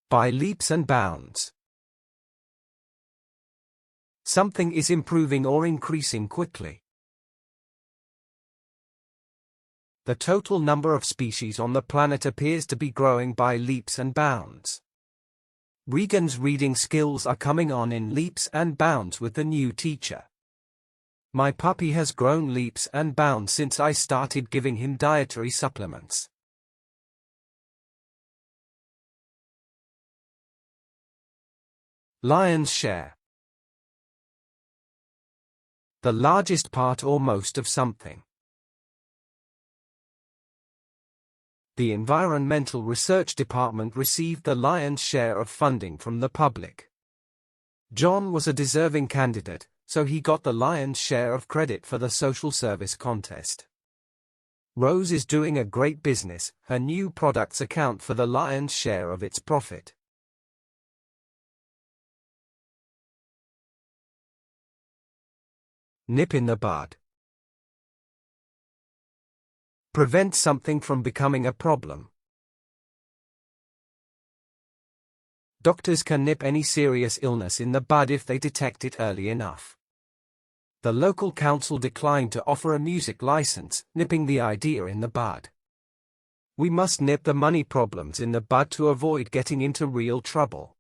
By leaps and bounds. Something is improving or increasing quickly. The total number of species on the planet appears to be growing by leaps and bounds. Regan's reading skills are coming on in leaps and bounds with the new teacher. My puppy has grown leaps and bounds since I started giving him dietary supplements. Lion's share. The largest part or most of something. The Environmental Research Department received the lion's share of funding from the public. John was a deserving candidate, so he got the lion's share of credit for the social service contest. Rose is doing a great business, her new products account for the lion's share of its profit. Nip in the bud. Prevent something from becoming a problem. Doctors can nip any serious illness in the bud if they detect it early enough. The local council declined to offer a music license, nipping the idea in the bud. We must nip the money problems in the bud to avoid getting into real trouble.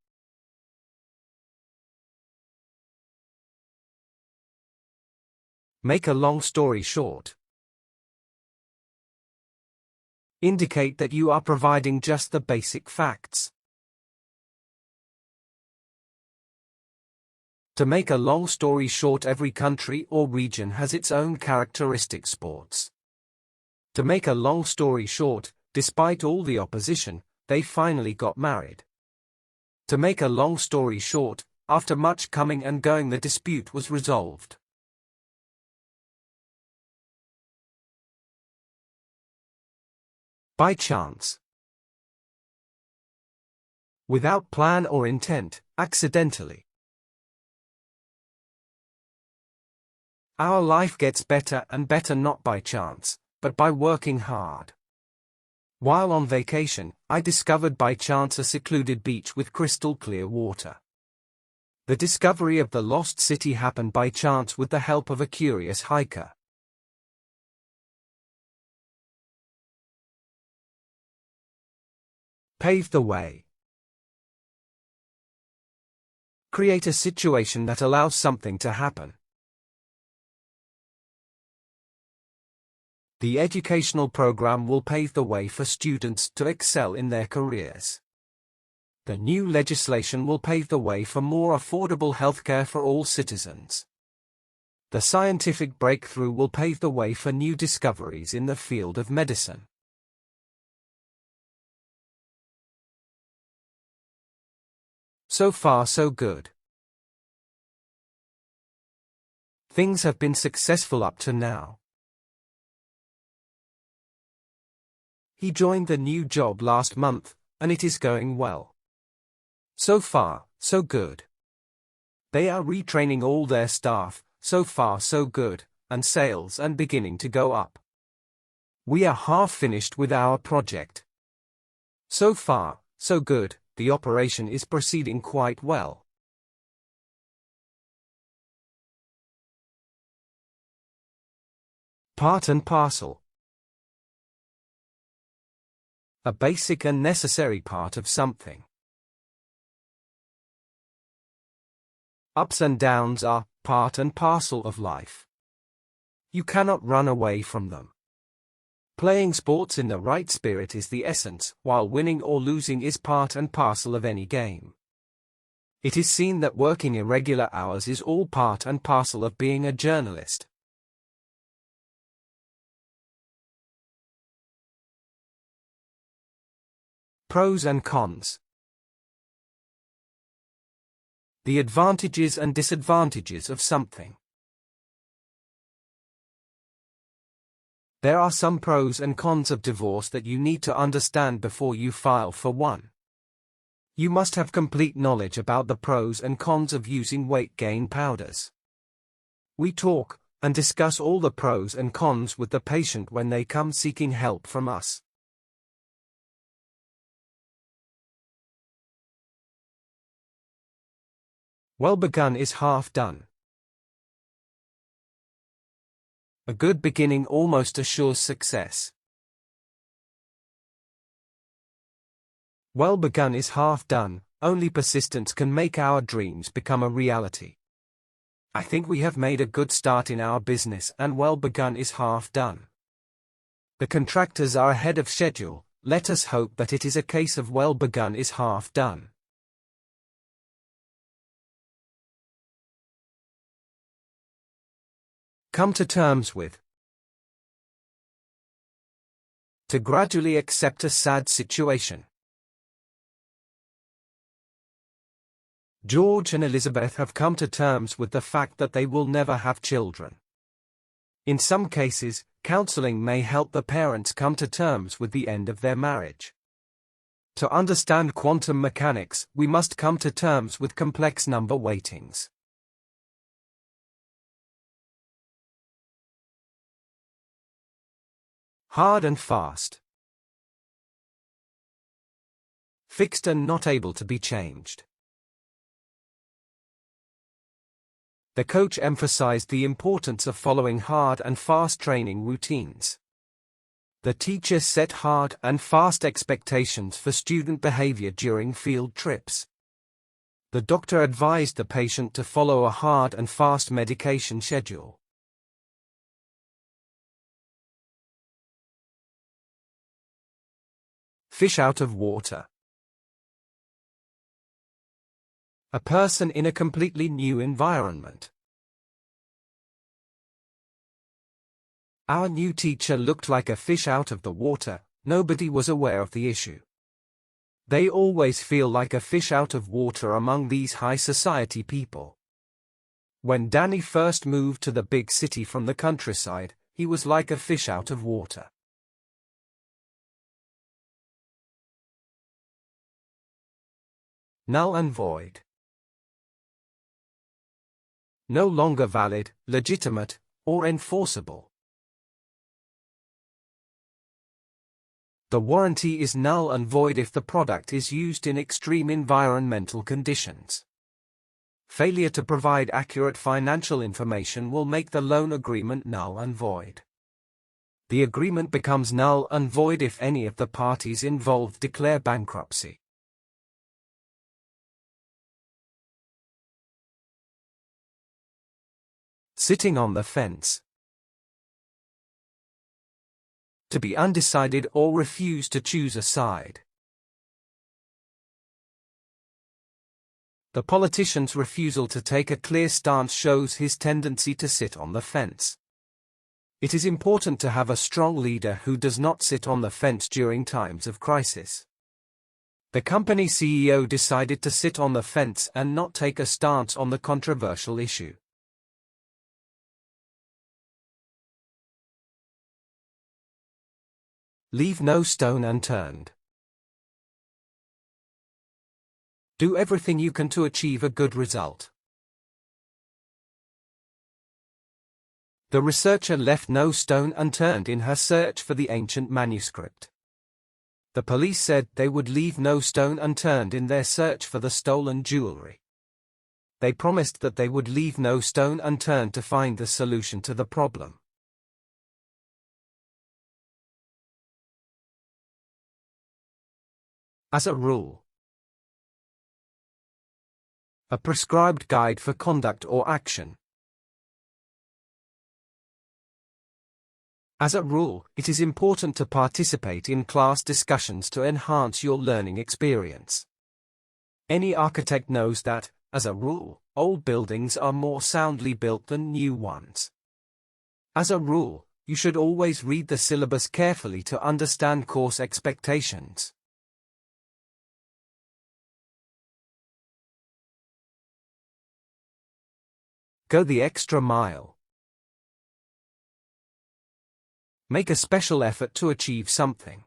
Make a long story short. Indicate that you are providing just the basic facts. To make a long story short, every country or region has its own characteristic sports. To make a long story short, despite all the opposition, they finally got married. To make a long story short, after much coming and going, the dispute was resolved. By chance. Without plan or intent, accidentally. Our life gets better and better not by chance, but by working hard. While on vacation, I discovered by chance a secluded beach with crystal clear water. The discovery of the lost city happened by chance with the help of a curious hiker. Pave the way. Create a situation that allows something to happen. The educational program will pave the way for students to excel in their careers. The new legislation will pave the way for more affordable healthcare for all citizens. The scientific breakthrough will pave the way for new discoveries in the field of medicine. So far so good. Things have been successful up to now. He joined the new job last month, and it is going well. So far, so good. They are retraining all their staff, so far so good, and sales and beginning to go up. We are half finished with our project. So far, so good. The operation is proceeding quite well. Part and parcel. A basic and necessary part of something. Ups and downs are part and parcel of life. You cannot run away from them. Playing sports in the right spirit is the essence, while winning or losing is part and parcel of any game. It is seen that working irregular hours is all part and parcel of being a journalist. Pros and cons. The advantages and disadvantages of something. There are some pros and cons of divorce that you need to understand before you file for one. You must have complete knowledge about the pros and cons of using weight gain powders. We talk and discuss all the pros and cons with the patient when they come seeking help from us. Well begun is half done. A good beginning almost assures success. Well begun is half done, only persistence can make our dreams become a reality. I think we have made a good start in our business and well begun is half done. The contractors are ahead of schedule, let us hope that it is a case of well begun is half done. Come to terms with. To gradually accept a sad situation. George and Elizabeth have come to terms with the fact that they will never have children. In some cases, counseling may help the parents come to terms with the end of their marriage. To understand quantum mechanics, we must come to terms with complex number weightings. Hard and fast. Fixed and not able to be changed. The coach emphasized the importance of following hard and fast training routines. The teacher set hard and fast expectations for student behavior during field trips. The doctor advised the patient to follow a hard and fast medication schedule. Fish out of water. A person in a completely new environment. Our new teacher looked like a fish out of the water, nobody was aware of the issue. They always feel like a fish out of water among these high society people. When Danny first moved to the big city from the countryside, he was like a fish out of water. Null and void. No longer valid, legitimate, or enforceable. The warranty is null and void if the product is used in extreme environmental conditions. Failure to provide accurate financial information will make the loan agreement null and void. The agreement becomes null and void if any of the parties involved declare bankruptcy. Sitting on the fence. To be undecided or refuse to choose a side. The politician's refusal to take a clear stance shows his tendency to sit on the fence. It is important to have a strong leader who does not sit on the fence during times of crisis. The company CEO decided to sit on the fence and not take a stance on the controversial issue. Leave no stone unturned. Do everything you can to achieve a good result. The researcher left no stone unturned in her search for the ancient manuscript. The police said they would leave no stone unturned in their search for the stolen jewelry. They promised that they would leave no stone unturned to find the solution to the problem. As a rule. A prescribed guide for conduct or action. As a rule, it is important to participate in class discussions to enhance your learning experience. Any architect knows that, as a rule, old buildings are more soundly built than new ones. As a rule, you should always read the syllabus carefully to understand course expectations. Go the extra mile. Make a special effort to achieve something.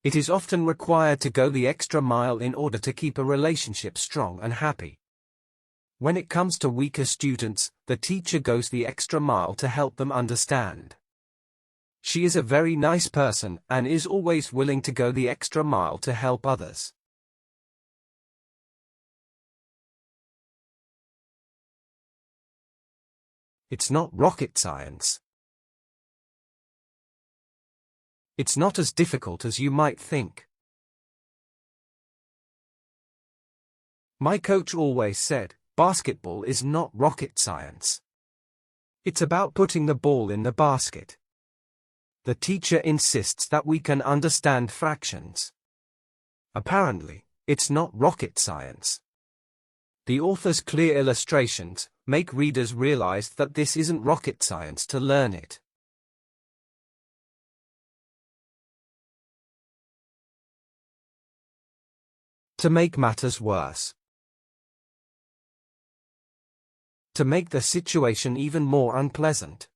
It is often required to go the extra mile in order to keep a relationship strong and happy. When it comes to weaker students, the teacher goes the extra mile to help them understand. She is a very nice person and is always willing to go the extra mile to help others. It's not rocket science. It's not as difficult as you might think. My coach always said, basketball is not rocket science. It's about putting the ball in the basket. The teacher insists that we can understand fractions. Apparently, it's not rocket science. The author's clear illustrations make readers realize that this isn't rocket science to learn it. To make matters worse. To make the situation even more unpleasant.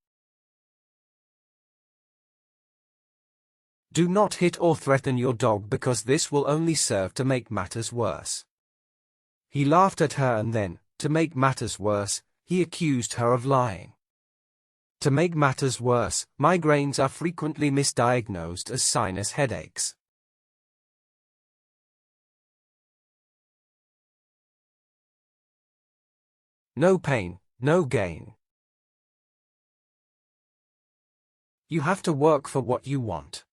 Do not hit or threaten your dog because this will only serve to make matters worse. He laughed at her and then, to make matters worse, he accused her of lying. To make matters worse, migraines are frequently misdiagnosed as sinus headaches. No pain, no gain. You have to work for what you want.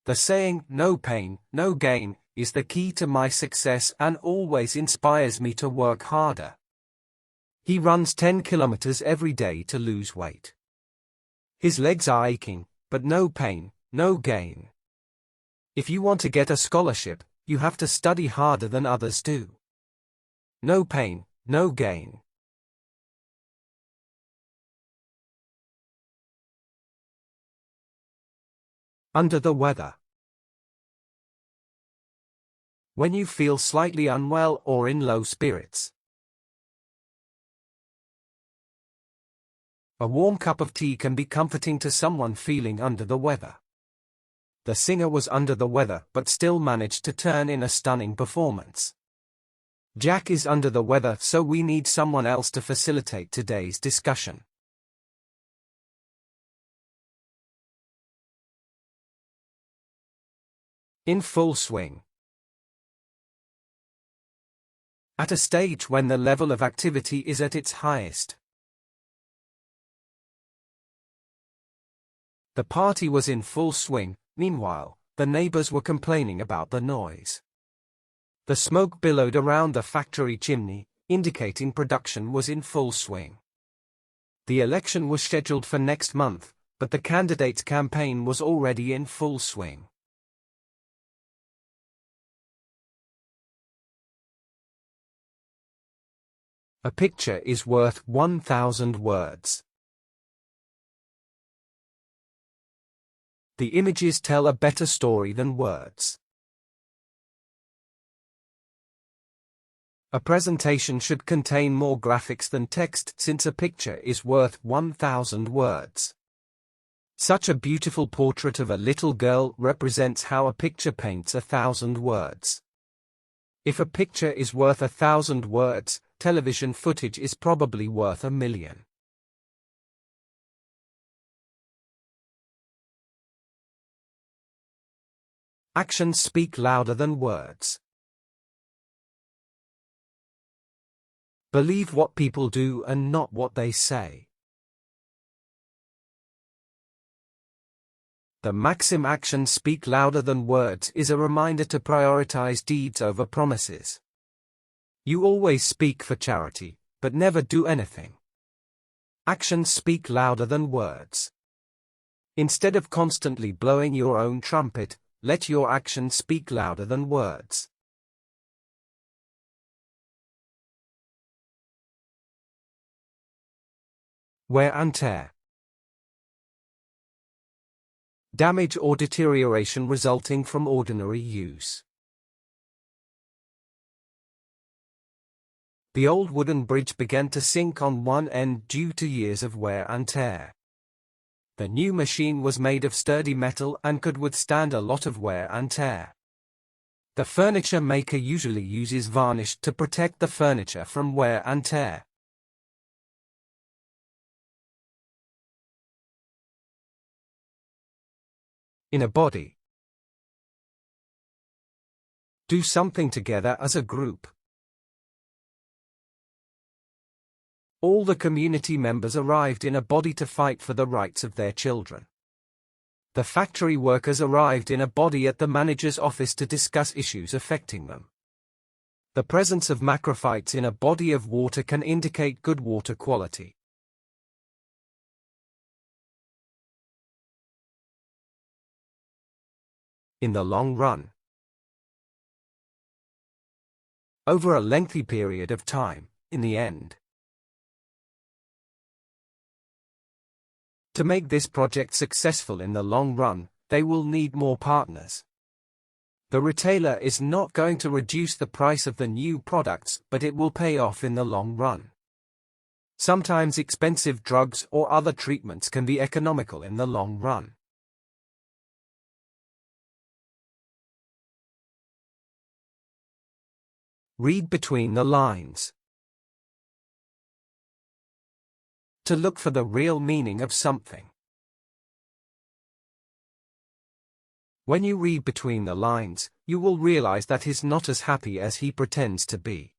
The saying, no pain, no gain, is the key to my success and always inspires me to work harder. He runs 10 kilometers every day to lose weight. His legs are aching, but no pain, no gain. If you want to get a scholarship, you have to study harder than others do. No pain, no gain. Under the weather. When you feel slightly unwell or in low spirits. A warm cup of tea can be comforting to someone feeling under the weather. The singer was under the weather but still managed to turn in a stunning performance. Jack is under the weather, so we need someone else to facilitate today's discussion. In full swing. At a stage when the level of activity is at its highest. The party was in full swing. Meanwhile, the neighbors were complaining about the noise. The smoke billowed around the factory chimney, indicating production was in full swing. The election was scheduled for next month, but the candidate's campaign was already in full swing. A picture is worth 1,000 words. The images tell a better story than words. A presentation should contain more graphics than text, since a picture is worth 1,000 words. Such a beautiful portrait of a little girl represents how a picture paints 1,000 words. If a picture is worth 1,000 words, television footage is probably worth 1,000,000. Actions speak louder than words. Believe what people do and not what they say. The maxim actions speak louder than words is a reminder to prioritize deeds over promises. You always speak for charity, but never do anything. Actions speak louder than words. Instead of constantly blowing your own trumpet, let your actions speak louder than words. Wear and tear. Damage or deterioration resulting from ordinary use. The old wooden bridge began to sink on one end due to years of wear and tear. The new machine was made of sturdy metal and could withstand a lot of wear and tear. The furniture maker usually uses varnish to protect the furniture from wear and tear. In a body. Do something together as a group. All the community members arrived in a body to fight for the rights of their children. The factory workers arrived in a body at the manager's office to discuss issues affecting them. The presence of macrophytes in a body of water can indicate good water quality. In the long run. Over a lengthy period of time, in the end. To make this project successful in the long run, they will need more partners. The retailer is not going to reduce the price of the new products, but it will pay off in the long run. Sometimes expensive drugs or other treatments can be economical in the long run. Read between the lines. To look for the real meaning of something. When you read between the lines, you will realize that he's not as happy as he pretends to be.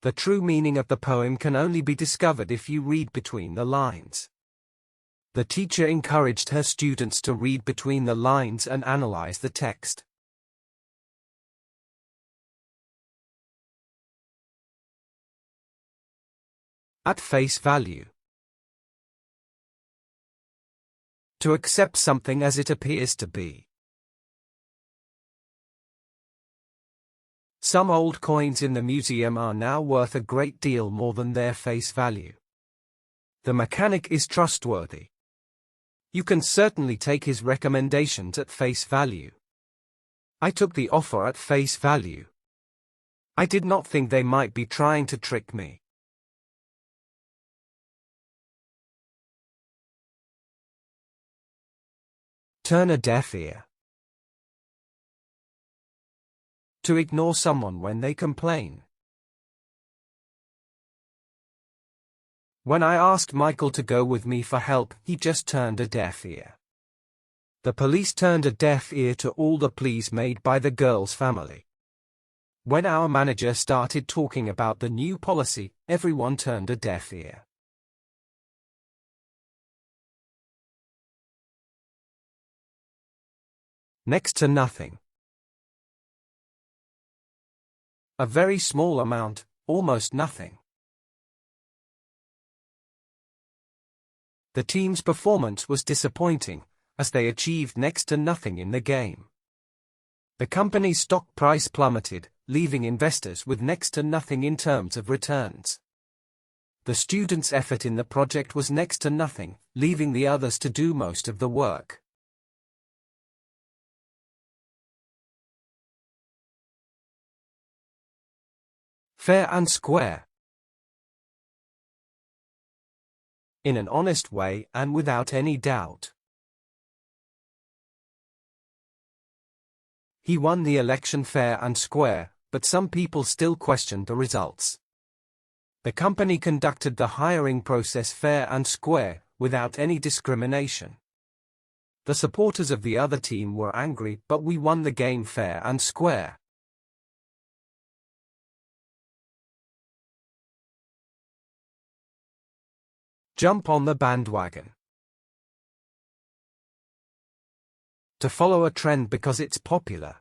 The true meaning of the poem can only be discovered if you read between the lines. The teacher encouraged her students to read between the lines and analyze the text. At face value. To accept something as it appears to be. Some old coins in the museum are now worth a great deal more than their face value. The mechanic is trustworthy. You can certainly take his recommendations at face value. I took the offer at face value. I did not think they might be trying to trick me. Turn a deaf ear. To ignore someone when they complain. When I asked Michael to go with me for help, he just turned a deaf ear. The police turned a deaf ear to all the pleas made by the girl's family. When our manager started talking about the new policy, everyone turned a deaf ear. Next to nothing. A very small amount, almost nothing. The team's performance was disappointing, as they achieved next to nothing in the game. The company's stock price plummeted, leaving investors with next to nothing in terms of returns. The students' effort in the project was next to nothing, leaving the others to do most of the work. Fair and square. In an honest way and without any doubt. He won the election fair and square, but some people still questioned the results. The company conducted the hiring process fair and square, without any discrimination. The supporters of the other team were angry, but we won the game fair and square. Jump on the bandwagon. To follow a trend because it's popular.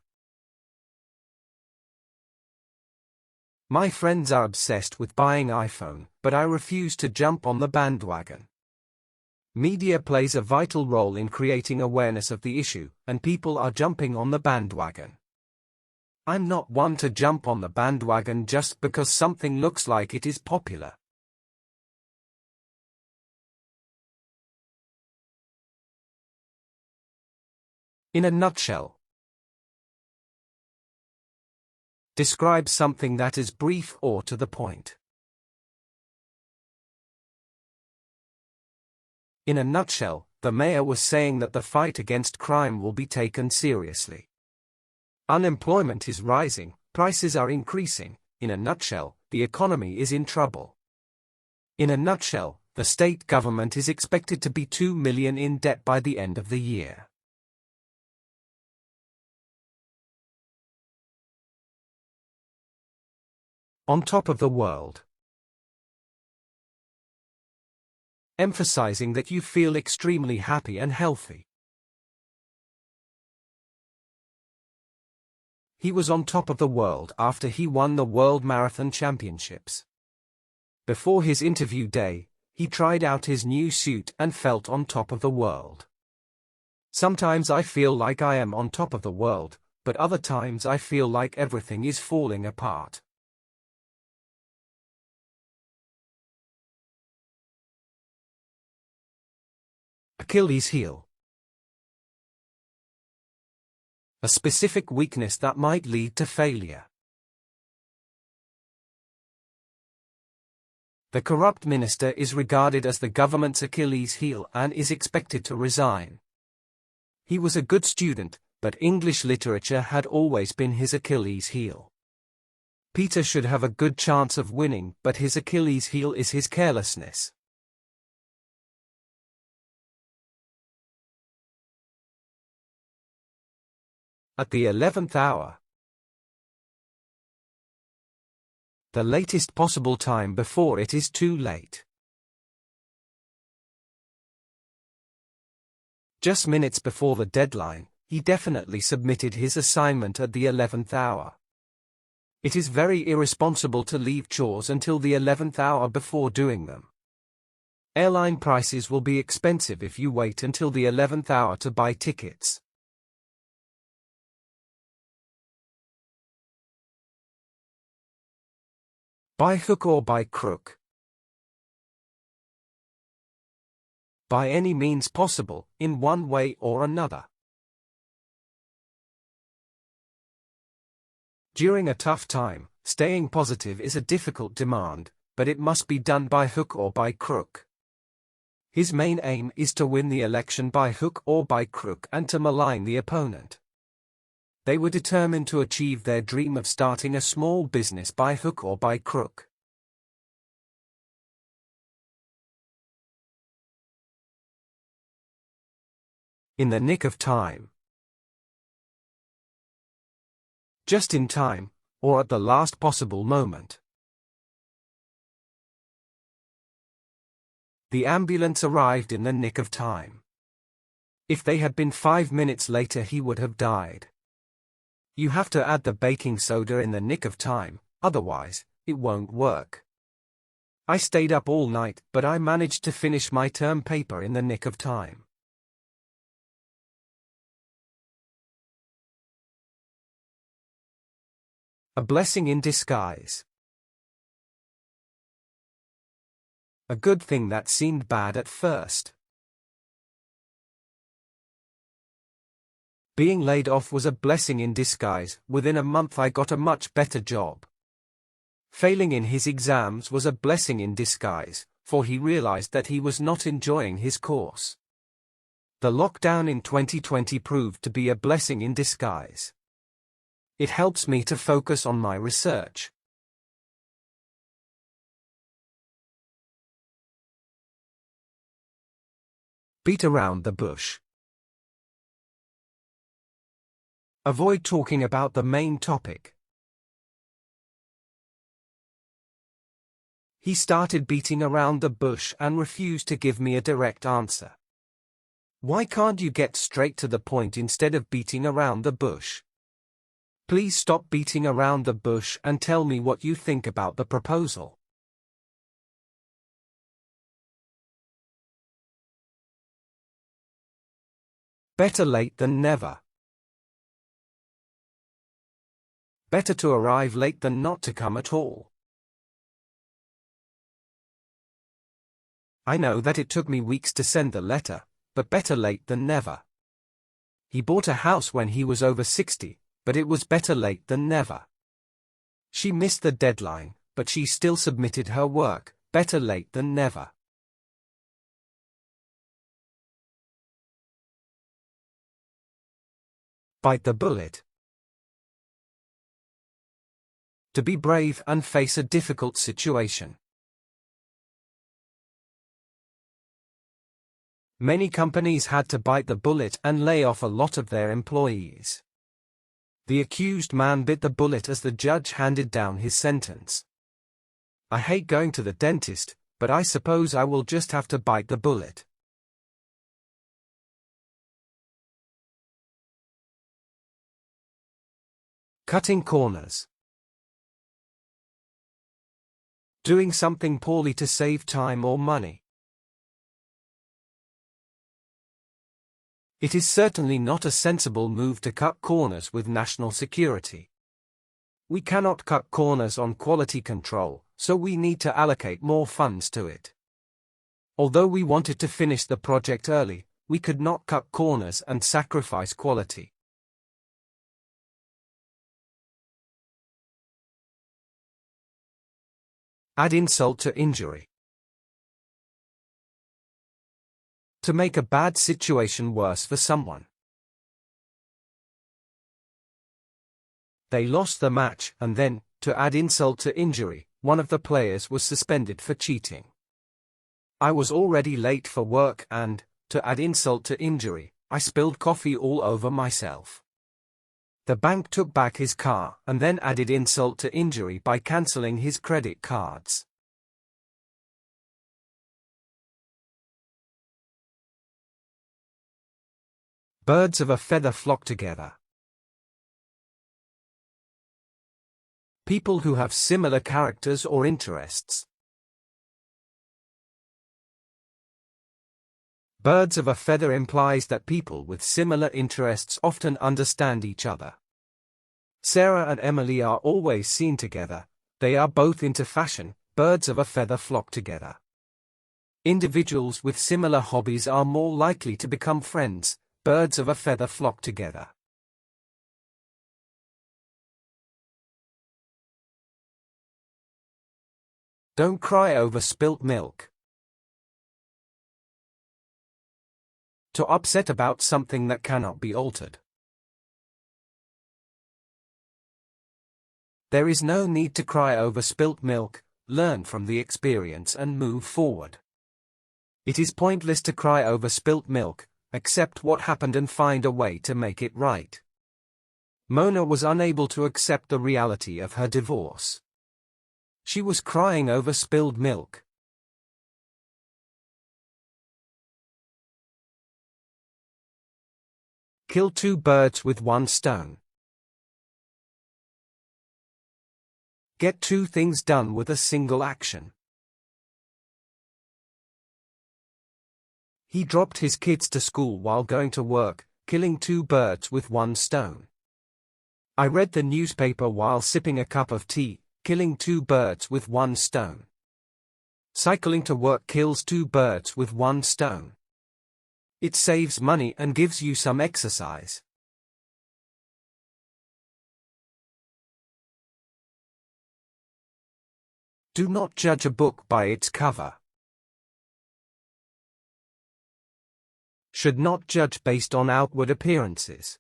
My friends are obsessed with buying iPhone, but I refuse to jump on the bandwagon. Media plays a vital role in creating awareness of the issue, and people are jumping on the bandwagon. I'm not one to jump on the bandwagon just because something looks like it is popular. In a nutshell. Describe something that is brief or to the point. In a nutshell, the mayor was saying that the fight against crime will be taken seriously. Unemployment is rising, prices are increasing. In a nutshell, the economy is in trouble. In a nutshell, the state government is expected to be 2 million in debt by the end of the year. On top of the world. emphasizing that you feel extremely happy and healthy. He was on top of the world after he won the World Marathon Championships. Before his interview day, he tried out his new suit and felt on top of the world. Sometimes I feel like I am on top of the world, but other times I feel like everything is falling apart. Achilles heel. A specific weakness that might lead to failure. The corrupt minister is regarded as the government's Achilles heel and is expected to resign. He was a good student, but English literature had always been his Achilles heel. Peter should have a good chance of winning, but his Achilles heel is his carelessness. At the 11th hour. The latest possible time before it is too late. Just minutes before the deadline, he definitely submitted his assignment at the 11th hour. It is very irresponsible to leave chores until the 11th hour before doing them. Airline prices will be expensive if you wait until the 11th hour to buy tickets. By hook or by crook. By any means possible, in one way or another. During a tough time, staying positive is a difficult demand, but it must be done by hook or by crook. His main aim is to win the election by hook or by crook and to malign the opponent. They were determined to achieve their dream of starting a small business by hook or by crook. In the nick of time. Just in time, or at the last possible moment. The ambulance arrived in the nick of time. If they had been 5 minutes later, he would have died. You have to add the baking soda in the nick of time, otherwise, it won't work. I stayed up all night, but I managed to finish my term paper in the nick of time. A blessing in disguise. A good thing that seemed bad at first. Being laid off was a blessing in disguise. Within a month I got a much better job. Failing in his exams was a blessing in disguise, for he realized that he was not enjoying his course. The lockdown in 2020 proved to be a blessing in disguise. It helps me to focus on my research. Beat around the bush. Avoid talking about the main topic. He started beating around the bush and refused to give me a direct answer. Why can't you get straight to the point instead of beating around the bush? Please stop beating around the bush and tell me what you think about the proposal. Better late than never. Better to arrive late than not to come at all. I know that it took me weeks to send the letter, but better late than never. He bought a house when he was over 60, but it was better late than never. She missed the deadline, but she still submitted her work, better late than never. Bite the bullet. To be brave and face a difficult situation. Many companies had to bite the bullet and lay off a lot of their employees. The accused man bit the bullet as the judge handed down his sentence. I hate going to the dentist, but I suppose I will just have to bite the bullet. Cutting corners. Doing something poorly to save time or money. It is certainly not a sensible move to cut corners with national security. We cannot cut corners on quality control, so we need to allocate more funds to it. Although we wanted to finish the project early, we could not cut corners and sacrifice quality. Add insult to injury. To make a bad situation worse for someone. They lost the match, and then, to add insult to injury, one of the players was suspended for cheating. I was already late for work and, to add insult to injury, I spilled coffee all over myself. The bank took back his car and then added insult to injury by cancelling his credit cards. Birds of a feather flock together. People who have similar characters or interests. Birds of a feather implies that people with similar interests often understand each other. Sarah and Emily are always seen together. They are both into fashion. Birds of a feather flock together. Individuals with similar hobbies are more likely to become friends. Birds of a feather flock together. Don't cry over spilt milk. To upset about something that cannot be altered. There is no need to cry over spilt milk. Learn from the experience and move forward. It is pointless to cry over spilt milk. Accept what happened and find a way to make it right. Mona was unable to accept the reality of her divorce. She was crying over spilled milk. Kill two birds with one stone. Get two things done with a single action. He dropped his kids to school while going to work, killing two birds with one stone. I read the newspaper while sipping a cup of tea, killing two birds with one stone. Cycling to work kills two birds with one stone. It saves money and gives you some exercise. Do not judge a book by its cover. Should not judge based on outward appearances.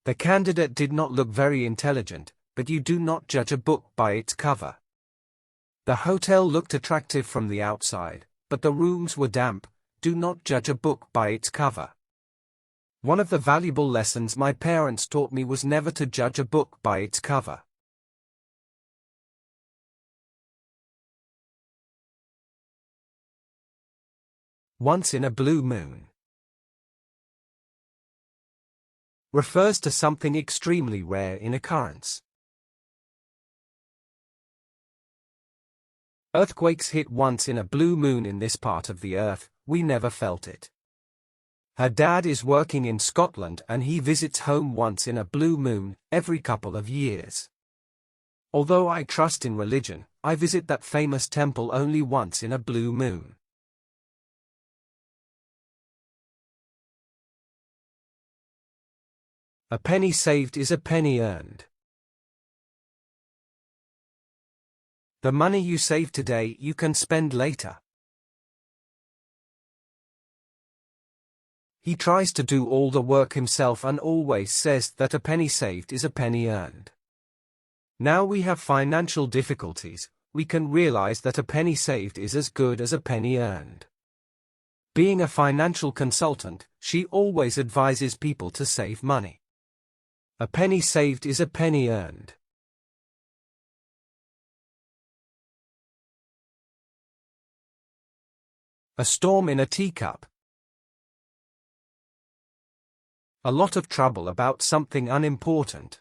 The candidate did not look very intelligent, but you do not judge a book by its cover. The hotel looked attractive from the outside, but the rooms were damp. Do not judge a book by its cover. One of the valuable lessons my parents taught me was never to judge a book by its cover. Once in a blue moon. Refers to something extremely rare in occurrence. Earthquakes hit once in a blue moon in this part of the earth. We never felt it. Her dad is working in Scotland and he visits home once in a blue moon, every couple of years. Although I trust in religion, I visit that famous temple only once in a blue moon. A penny saved is a penny earned. The money you save today you can spend later. He tries to do all the work himself and always says that a penny saved is a penny earned. Now we have financial difficulties, we can realize that a penny saved is as good as a penny earned. Being a financial consultant, she always advises people to save money. A penny saved is a penny earned. A storm in a teacup. A lot of trouble about something unimportant.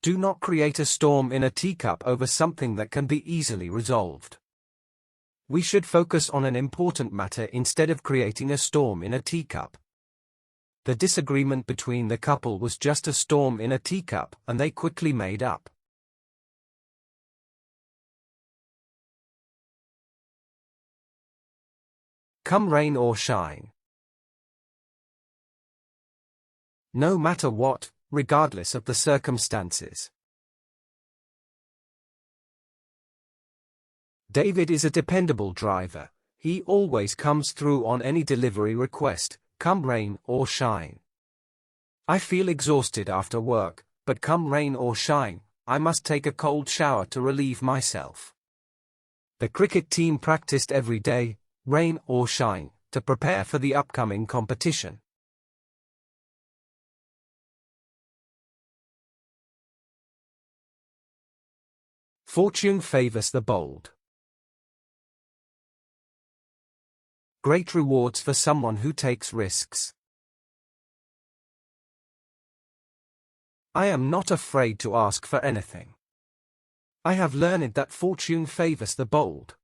Do not create a storm in a teacup over something that can be easily resolved. We should focus on an important matter instead of creating a storm in a teacup. The disagreement between the couple was just a storm in a teacup, and they quickly made up. Come rain or shine. No matter what, regardless of the circumstances. David is a dependable driver. He always comes through on any delivery request, come rain or shine. I feel exhausted after work, but come rain or shine, I must take a cold shower to relieve myself. The cricket team practiced every day, rain or shine, to prepare for the upcoming competition. Fortune favors the bold. Great rewards for someone who takes risks. I am not afraid to ask for anything. I have learned that fortune favors the bold.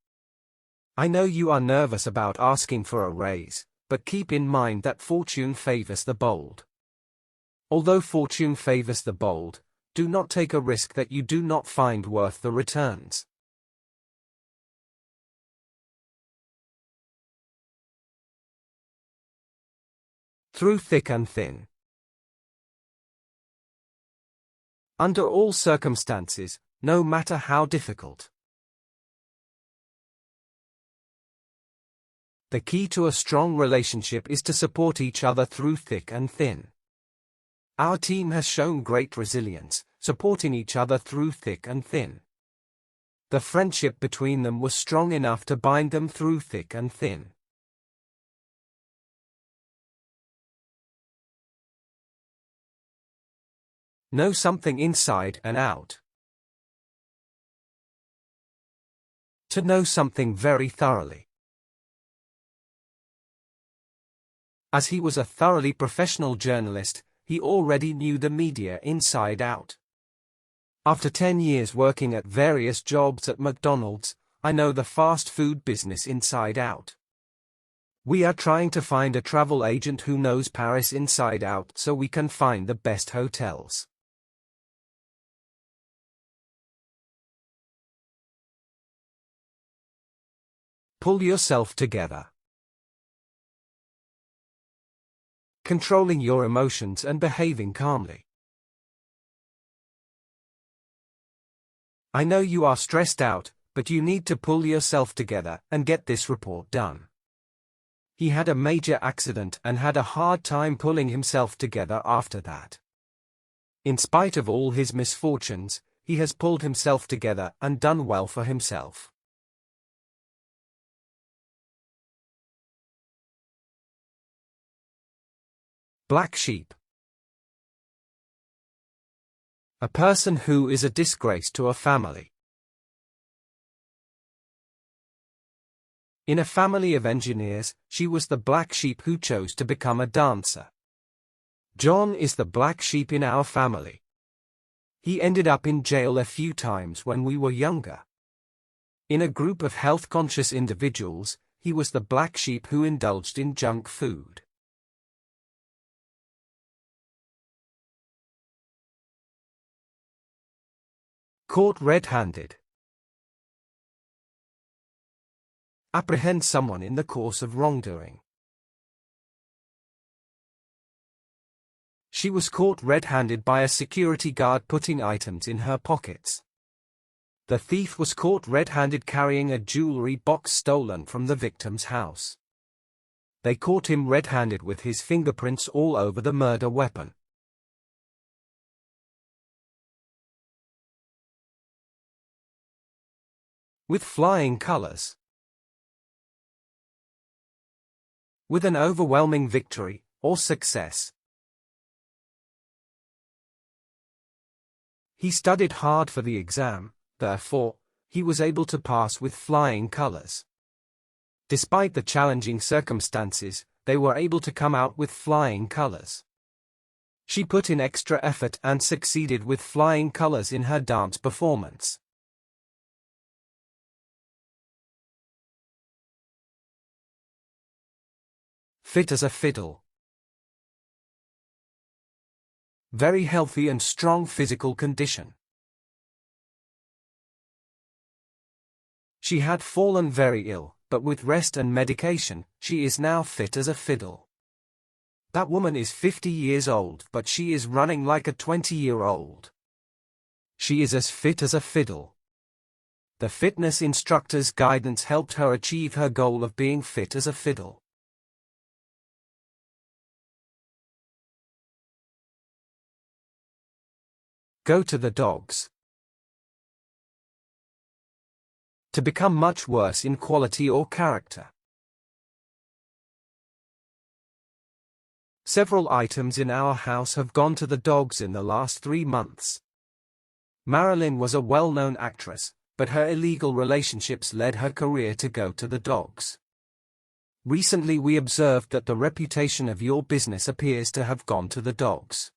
I know you are nervous about asking for a raise, but keep in mind that fortune favors the bold. Although fortune favors the bold, do not take a risk that you do not find worth the returns. Through thick and thin. Under all circumstances, no matter how difficult. The key to a strong relationship is to support each other through thick and thin. Our team has shown great resilience, supporting each other through thick and thin. The friendship between them was strong enough to bind them through thick and thin. Know something inside and out. To know something very thoroughly. As he was a thoroughly professional journalist, he already knew the media inside out. After 10 years working at various jobs at McDonald's, I know the fast food business inside out. We are trying to find a travel agent who knows Paris inside out so we can find the best hotels. Pull yourself together. Controlling your emotions and behaving calmly. I know you are stressed out, but you need to pull yourself together and get this report done. He had a major accident and had a hard time pulling himself together after that. In spite of all his misfortunes, he has pulled himself together and done well for himself. Black sheep. A person who is a disgrace to a family. In a family of engineers, she was the black sheep who chose to become a dancer. John is the black sheep in our family. He ended up in jail a few times when we were younger. In a group of health-conscious individuals, he was the black sheep who indulged in junk food. Caught red-handed. Apprehend someone in the course of wrongdoing. She was caught red-handed by a security guard putting items in her pockets. The thief was caught red-handed carrying a jewelry box stolen from the victim's house. They caught him red-handed with his fingerprints all over the murder weapon. With flying colors. With an overwhelming victory, or success. He studied hard for the exam, therefore, he was able to pass with flying colors. Despite the challenging circumstances, they were able to come out with flying colors. She put in extra effort and succeeded with flying colors in her dance performance. Fit as a fiddle. Very healthy and strong physical condition. She had fallen very ill, but with rest and medication, she is now fit as a fiddle. That woman is 50 years old, but she is running like a 20-year-old. She is as fit as a fiddle. The fitness instructor's guidance helped her achieve her goal of being fit as a fiddle. Go to the dogs. To become much worse in quality or character. Several items in our house have gone to the dogs in the last 3 months. Marilyn was a well-known actress, but her illegal relationships led her career to go to the dogs. Recently we observed that the reputation of your business appears to have gone to the dogs.